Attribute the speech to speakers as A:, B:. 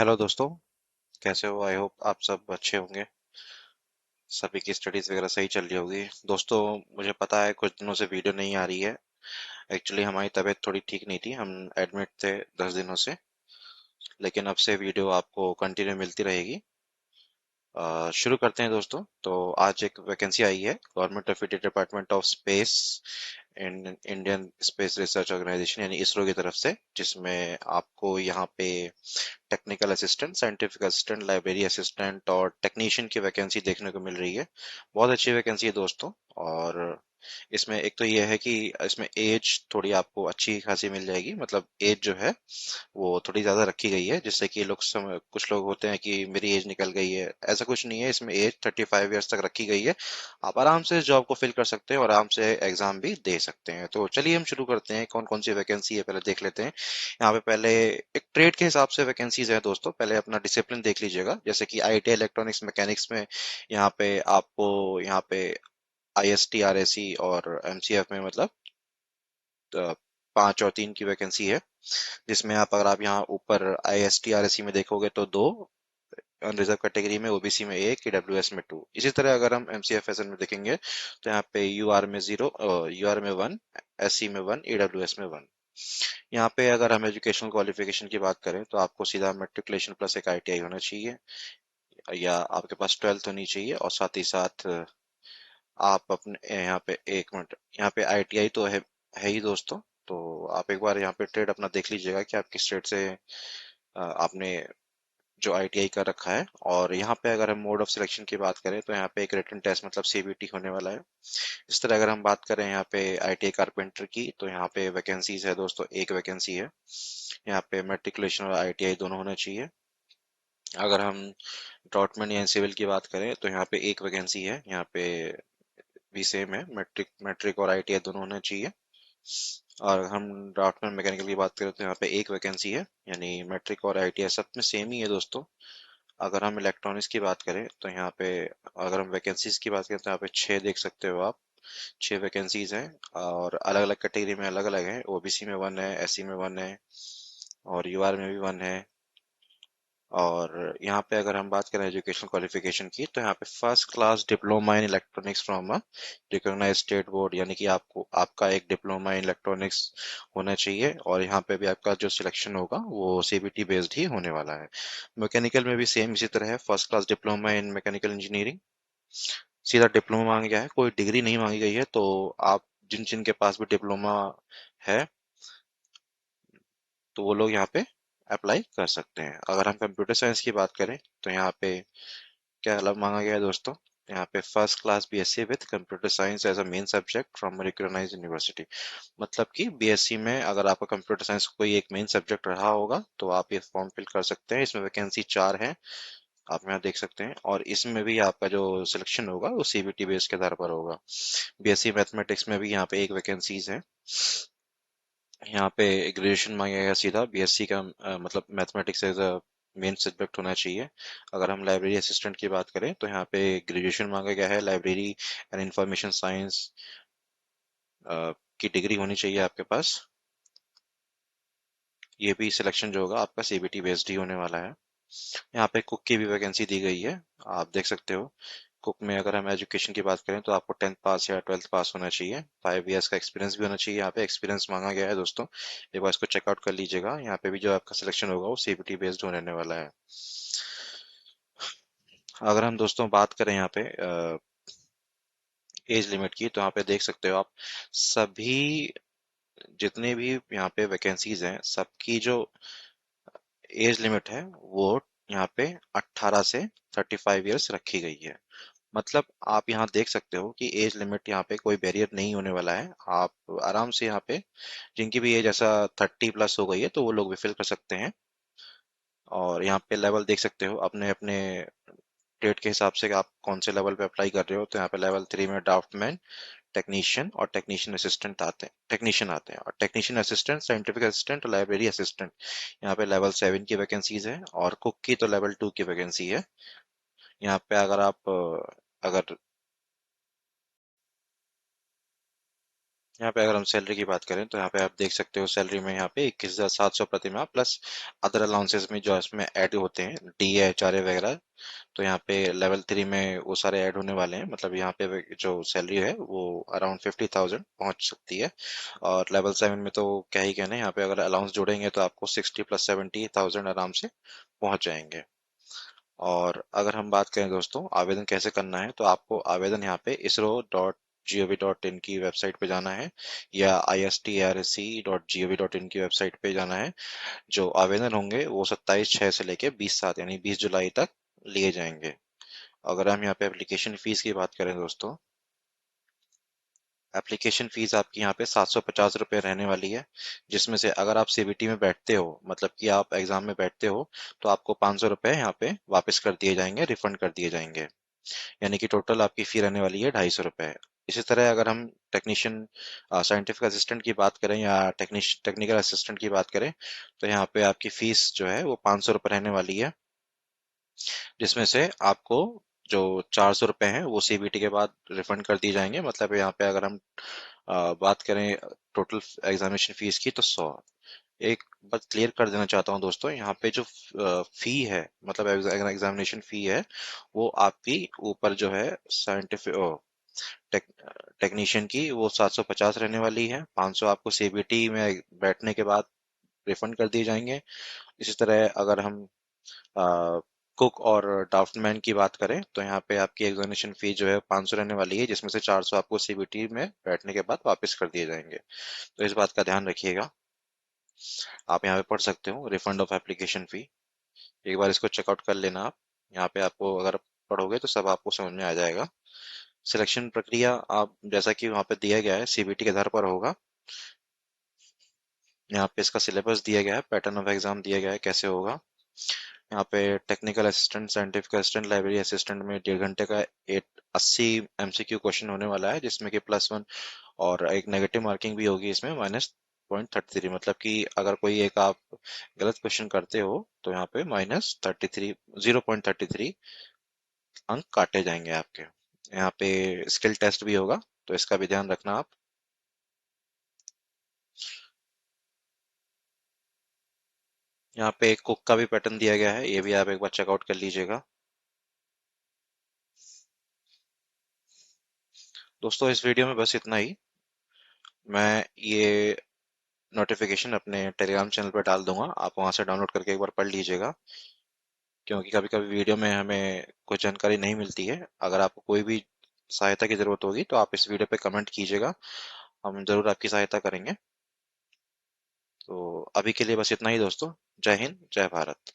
A: Hello दोस्तों। कैसे हो? आई होप आप सब अच्छे होंगे। सभी की स्टडीज वगैरह सही चल रही होगी। दोस्तों, मुझे पता है कुछ दिनों से वीडियो नहीं आ रही है। एक्चुअली हमारी तबीयत थोड़ी ठीक नहीं थी, हम एडमिट थे 10 दिनों से। लेकिन अब से वीडियो आपको कंटिन्यू मिलती रहेगी। शुरू करते हैं दोस्तों। तो आज एक वैकेंसी आई है government of India department of space in Indian space research organisation यानी इसरो की तरफ से, जिसमें आपको यहाँ पे technical assistant, scientific assistant, library assistant और टेक्नीशियन की वैकेंसी देखने को मिल रही है। बहुत अच्छी वैकेंसी है दोस्तों। और इसमें एक तो ये है कि इसमें एज थोड़ी आपको अच्छी खासी मिल जाएगी। मतलब एज जो है वो थोड़ी ज्यादा रखी गई है, जिससे कि कुछ लोग होते हैं कि मेरी एज निकल गई है। ऐसा कुछ नहीं है, इसमें एज 35 ईयर्स तक रखी गई है। आप आराम से जॉब को फिल कर सकते हैं और आराम से एग्जाम भी दे सकते हैं। तो चलिए हम शुरू करते हैं, कौन कौन सी वैकेंसी है पहले देख लेते हैं। यहाँ पे पहले एक ट्रेड के हिसाब से वैकेंसीज है दोस्तों। पहले अपना डिसिप्लिन देख लीजिएगा, जैसे कि आईटी इलेक्ट्रॉनिक्स मैकेनिक्स में यहाँ पे आपको यहाँ पे आईएसटी आरएसी और एमसीएफ में मतलब अ, 5 और 3 की वैकेंसी है। जिसमें अगर आप यहाँ ऊपर आईएसटी आरएसी में देखोगे तो 2, अनरिजर्व कैटेगरी में ओबीसी में 1, ईडब्ल्यूएस में 2। इसी तरह अगर हम एमसीएफएसएन में देखेंगे तो यहाँ पे यूआर में 0, यूआर में 1, एससी में 1, ईडब्ल्यूएस में 1। यहाँ पे अगर हम एजुकेशनल क्वालिफिकेशन की बात करें तो आपको सीधा मेट्रिकुलेशन प्लस एक आईटीआई होना चाहिए, या आपके पास 12th होनी चाहिए। और साथ ही साथ आप अपने यहाँ पे एक मिनट, यहाँ पे आईटीआई तो है ही दोस्तों। तो आप एक बार यहाँ पे ट्रेड अपना देख लीजिएगा कि आप किस स्टेट से आपने जो आईटीआई कर रखा है। और यहाँ पे अगर हम मोड ऑफ सिलेक्शन की बात करें तो यहाँ पे एक रिटन टेस्ट मतलब सीबीटी होने वाला है। इस तरह अगर हम बात करें यहाँ पे आईटीआई कारपेंटर की, तो यहाँ पे वैकेंसीज है दोस्तों, एक वैकेंसी है। यहाँ पे मेट्रिकुलेशन और आईटीआई दोनों होना चाहिए। अगर हम डॉटमेंट या सिविल की बात करें तो यहाँ पे एक वैकेंसी है। यहाँ पे भी सेम है, मैट्रिक मैट्रिक और आईटीआई दोनों होना चाहिए। और हम ड्राफ्टमैन मैकेनिकल की बात करें तो यहाँ पे एक वैकेंसी है, यानी मैट्रिक और आईटीआई सब में सेम ही है दोस्तों। अगर हम इलेक्ट्रॉनिक्स की बात करें तो यहाँ पे, अगर हम वैकेंसीज की बात करें तो यहाँ पे 6 देख सकते हो आप। 6 वैकेंसीज हैं और अलग अलग कैटेगरी में अलग अलग है। ओबीसी में 1 है, एससी में 1 है और यूआर में भी 1 है। और यहाँ पे अगर हम बात करें एजुकेशन क्वालिफिकेशन की तो यहाँ पे first class diploma in electronics from a recognised state board, यानी कि आपको आपका एक डिप्लोमा इन इलेक्ट्रॉनिक्स होना चाहिए। और यहाँ पे भी आपका जो सिलेक्शन होगा वो सीबीटी बेस्ड ही होने वाला है। मैकेनिकल में भी सेम इसी तरह है, फर्स्ट क्लास डिप्लोमा इन मैकेनिकल इंजीनियरिंग। सीधा डिप्लोमा मांगा गया है, कोई डिग्री नहीं मांगी गई है। तो आप जिन जिन के पास भी डिप्लोमा है तो वो लोग यहाँ पे अप्लाई कर सकते हैं। अगर हम कंप्यूटर साइंस की बात करें तो यहाँ पे क्या अलग मांगा गया है दोस्तों। यहाँ पे first class BSc with computer science as a main subject from recognised university. मतलब कि बीएससी में अगर आपका कंप्यूटर साइंस कोई एक मेन सब्जेक्ट रहा होगा तो आप ये फॉर्म फिल कर सकते हैं। इसमें वैकेंसी 4 है, आप यहाँ देख सकते हैं। और इसमें भी आपका जो सिलेक्शन होगा वो सीबीटी बेस के आधार पर होगा। बीएससी मैथमेटिक्स में भी यहाँ पे एक वैकेंसीज है। यहाँ पे ग्रेजुएशन मांगेगा सीधा बीएससी का, मतलब mathematics as a main subject होना चाहिए। अगर हम लाइब्रेरी असिस्टेंट की बात करें तो यहाँ पे ग्रेजुएशन मांगा गया है, लाइब्रेरी एंड इंफॉर्मेशन साइंस की डिग्री होनी चाहिए आपके पास। ये भी सिलेक्शन जो होगा आपका सीबीटी बेस्ड ही होने वाला है। यहाँ पे कुक की भी वैकेंसी दी गई है, आप देख सकते हो। कुक में अगर हम एजुकेशन की बात करें तो आपको 10th पास या 12th पास होना चाहिए। 5 इयर्स का एक्सपीरियंस भी होना चाहिए। यहाँ पे एक्सपीरियंस मांगा गया है दोस्तों, एक बार इसको चेकआउट कर लीजिएगा। यहाँ पे भी जो आपका सिलेक्शन होगा वो सीबीटी बेस्ड होने वाला है। अगर हम दोस्तों बात करें यहाँ पे एज लिमिट की, तो यहाँ पे देख सकते हो आप, सभी जितने भी यहाँ पे वैकेंसीज हैं सबकी जो एज लिमिट है वो यहाँ पे 18 से 35 इयर्स रखी गई है। मतलब आप यहाँ देख सकते हो कि एज लिमिट यहाँ पे कोई बैरियर नहीं होने वाला है। आप आराम से यहाँ पे जिनकी भी एज ऐसा 30+ हो गई है तो वो लोग भी फिल कर सकते हैं। और यहाँ पे लेवल देख सकते हो अपने अपने ट्रेड के हिसाब से कि आप कौन से लेवल पे अप्लाई कर रहे हो। तो यहाँ पे लेवल 3 में ड्राफ्टमैन, टेक्नीशियन और टेक्नीशियन असिस्टेंट आते हैं, टेक्नीशियन आते हैं। और टेक्नीशियन असिस्टेंट, साइंटिफिक असिस्टेंट और लाइब्रेरी असिस्टेंट यहाँ पे लेवल 7 की वैकेंसीज है। और कुक की तो लेवल 2 की वैकेंसी है। यहाँ पे अगर यहाँ पे अगर हम सैलरी की बात करें तो यहाँ पे आप देख सकते हो सैलरी में यहाँ पे 21,700 प्रति माह प्लस अदर अलाउंसेस में जो इसमें ऐड होते हैं डी एच आर ए वगैरह। तो यहाँ पे लेवल 3 में वो सारे ऐड होने वाले हैं, मतलब यहाँ पे जो सैलरी है वो अराउंड 50,000 पहुंच सकती है। और लेवल 7 में तो क्या ही कहना है, यहाँ पे अगर अलाउंस जोड़ेंगे तो आपको 60 + 70,000 आराम से पहुंच जाएंगे। और अगर हम बात करें दोस्तों आवेदन कैसे करना है, तो आपको आवेदन यहाँ पे isro.gov.in की वेबसाइट पे जाना है या istrc.gov.in की वेबसाइट पे जाना है। जो आवेदन होंगे वो 27/6 से लेके 20/7 यानी 20 जुलाई तक लिए जाएंगे। अगर हम यहाँ पे एप्लीकेशन फीस की बात करें दोस्तों, एप्लीकेशन फीस आपकी यहाँ पे 750 रुपये रहने वाली है। जिसमें से अगर आप सीबीटी में बैठते हो, मतलब कि आप एग्जाम में बैठते हो, तो आपको 500 रुपये यहाँ पे वापस कर दिए जाएंगे, रिफंड कर दिए जाएंगे। यानी कि टोटल आपकी फी रहने वाली है 250 रुपये। इसी तरह अगर हम टेक्नीशियन साइंटिफिक असिस्टेंट की बात करें या टेक्निकल असिस्टेंट की बात करें, तो यहाँ पे आपकी फीस जो है वो 500 रुपये रहने वाली है। जिसमें से आपको जो 400 रुपये हैं वो सीबीटी के बाद रिफंड कर दिए जाएंगे। मतलब यहाँ पे अगर हम बात करें टोटल एग्जामिनेशन फीस की तो 100। एक बात क्लियर कर देना चाहता हूँ दोस्तों, यहाँ पे जो फी है, मतलब एग्जामिनेशन फी है, वो आपकी ऊपर जो है साइंटिफिक टेक, टेक्नीशियन की वो 750 रहने वाली है। 500 आपको सीबीटी में बैठने के बाद रिफंड कर दिए जाएंगे। इसी तरह अगर हम कुक और ड्राफ्टमैन की बात करें तो यहाँ पे आपकी एग्जामिनेशन फी जो है 500 रहने वाली है, जिसमें से 400 आपको सीबीटी में बैठने के बाद वापस कर दिए जाएंगे। तो इस बात का ध्यान रखिएगा। आप यहाँ पे पढ़ सकते हो रिफंड ऑफ एप्लीकेशन फी। एक बार इसको चेकआउट कर लेना आप। यहाँ पे आपको अगर पढ़ोगे तो सब आपको समझ में आ जाएगा। सिलेक्शन प्रक्रिया आप जैसा कि वहाँ पे दिया गया है सीबीटी के आधार पर होगा। यहाँ पे इसका सिलेबस दिया गया है, पैटर्न ऑफ एग्जाम दिया गया है कैसे होगा। यहाँ पे technical assistant, scientific assistant, library assistant में 1.5 घंटे का 80 एमसीक्यू क्वेश्चन होने वाला है, जिसमें कि +1 और एक नेगेटिव मार्किंग भी होगी इसमें -0.33। मतलब कि अगर कोई एक आप गलत क्वेश्चन करते हो तो यहाँ पे -0.33 अंक काटे जाएंगे आपके। यहाँ पे स्किल टेस्ट भी होगा, तो इसका भी ध्यान रखना आप। यहाँ पे एक कुक का भी पैटर्न दिया गया है, ये भी आप एक बार चेकआउट कर लीजिएगा। दोस्तों इस वीडियो में बस इतना ही। मैं ये नोटिफिकेशन अपने टेलीग्राम चैनल पर डाल दूंगा, आप वहां से डाउनलोड करके एक बार पढ़ लीजिएगा। क्योंकि कभी कभी वीडियो में हमें कुछ जानकारी नहीं मिलती है। अगर आपको कोई भी सहायता की जरूरत होगी तो आप इस वीडियो पे कमेंट कीजिएगा, हम जरूर आपकी सहायता करेंगे। तो अभी के लिए बस इतना ही दोस्तों। जय हिंद, जय भारत।